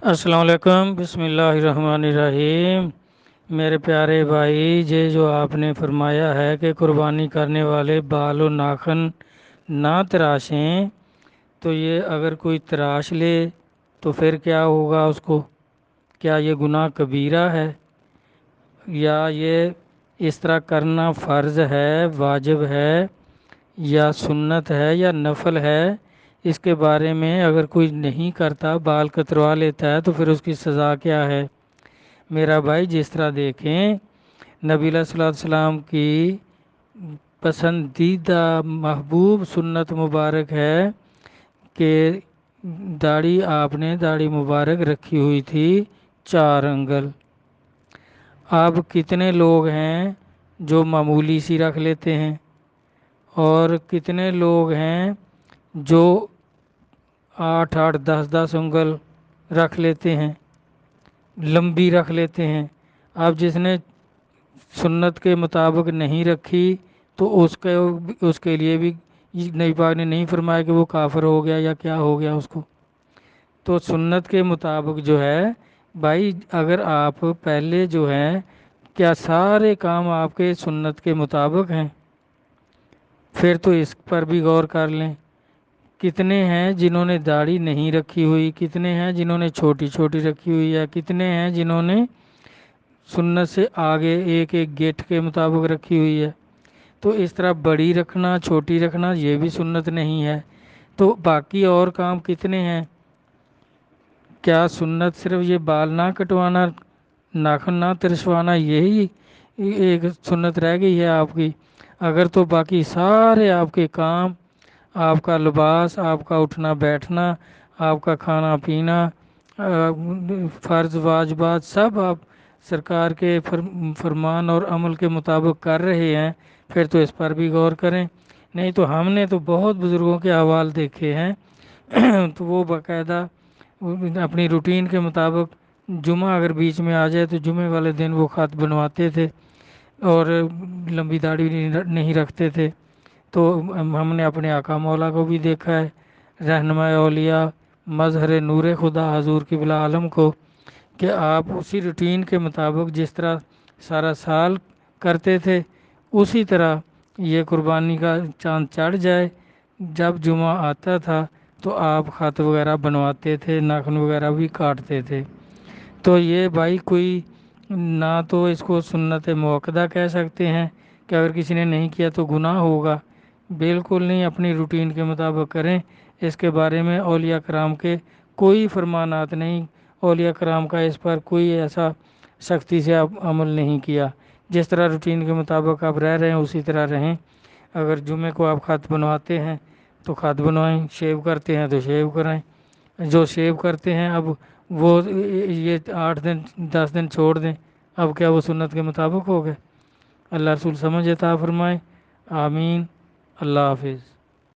السلام علیکم، بسم اللہ الرحمن الرحیم۔ میرے پیارے بھائی، یہ جو آپ نے فرمایا ہے کہ قربانی کرنے والے بال و ناخن نہ تراشیں، تو یہ اگر کوئی تراش لے تو پھر کیا ہوگا اس کو؟ کیا یہ گناہ کبیرہ ہے، یا یہ اس طرح کرنا فرض ہے، واجب ہے، یا سنت ہے، یا نفل ہے؟ اس کے بارے میں اگر کوئی نہیں کرتا، بال کتروا لیتا ہے، تو پھر اس کی سزا کیا ہے؟ میرا بھائی، جس طرح دیکھیں، نبی علیہ الصلوۃ والسلام کی پسندیدہ محبوب سنت مبارک ہے کہ داڑھی مبارک رکھی ہوئی تھی 4 انگل۔ اب کتنے لوگ ہیں جو معمولی سی رکھ لیتے ہیں، اور کتنے لوگ ہیں جو 8 8 10 10 انگل رکھ لیتے ہیں، لمبی رکھ لیتے ہیں۔ اب جس نے سنت کے مطابق نہیں رکھی تو اس کے لیے بھی نبی پاک نے نہیں فرمایا کہ وہ کافر ہو گیا یا کیا ہو گیا اس کو۔ تو سنت کے مطابق جو ہے بھائی، اگر آپ پہلے جو ہیں، کیا سارے کام آپ کے سنت کے مطابق ہیں؟ پھر تو اس پر بھی غور کر لیں۔ کتنے ہیں جنہوں نے داڑھی نہیں رکھی ہوئی، کتنے ہیں جنہوں نے چھوٹی چھوٹی رکھی ہوئی ہے، کتنے ہیں جنہوں نے سنت سے آگے ایک ایک گیٹ کے مطابق رکھی ہوئی ہے۔ تو اس طرح بڑی رکھنا، چھوٹی رکھنا، یہ بھی سنت نہیں ہے۔ تو باقی اور کام کتنے ہیں؟ کیا سنت صرف یہ بال نہ کٹوانا، ناخن نہ ترشوانا، یہی ایک سنت رہ گئی ہے آپ کی؟ اگر تو باقی سارے آپ کے کام، آپ کا لباس، آپ کا اٹھنا بیٹھنا، آپ کا کھانا پینا، فرض واجبات، سب آپ سرکار کے فرمان اور عمل کے مطابق کر رہے ہیں، پھر تو اس پر بھی غور کریں۔ نہیں تو ہم نے تو بہت بزرگوں کے احوال دیکھے ہیں تو وہ باقاعدہ اپنی روٹین کے مطابق جمعہ اگر بیچ میں آ جائے تو جمعے والے دن وہ خط بنواتے تھے، اور لمبی داڑھی نہیں رکھتے تھے۔ تو ہم نے اپنے آقا مولا کو بھی دیکھا ہے، رہنما اولیاء مظہر نور خدا حضور قبلہ عالم کو، کہ آپ اسی روٹین کے مطابق جس طرح سارا سال کرتے تھے، اسی طرح یہ قربانی کا چاند چڑھ جائے، جب جمعہ آتا تھا تو آپ خط وغیرہ بنواتے تھے، ناخن وغیرہ بھی کاٹتے تھے۔ تو یہ بھائی کوئی نہ تو اس کو سنت موقدہ کہہ سکتے ہیں کہ اگر کسی نے نہیں کیا تو گناہ ہوگا، بالکل نہیں، اپنی روٹین کے مطابق کریں۔ اس کے بارے میں اولیاء کرام کے کوئی فرمانات نہیں، اولیاء کرام کا اس پر کوئی ایسا سختی سے عمل نہیں کیا۔ جس طرح روٹین کے مطابق آپ رہ رہے ہیں اسی طرح رہیں۔ اگر جمعے کو آپ خط بنواتے ہیں تو خط بنوائیں، شیو کرتے ہیں تو شیو کرائیں۔ جو شیو کرتے ہیں اب وہ یہ 8 دن 10 دن چھوڑ دیں، اب کیا وہ سنت کے مطابق ہو گئے؟ اللہ رسول سمجھ عطا فرمائے، آمین۔ اللہ حافظ۔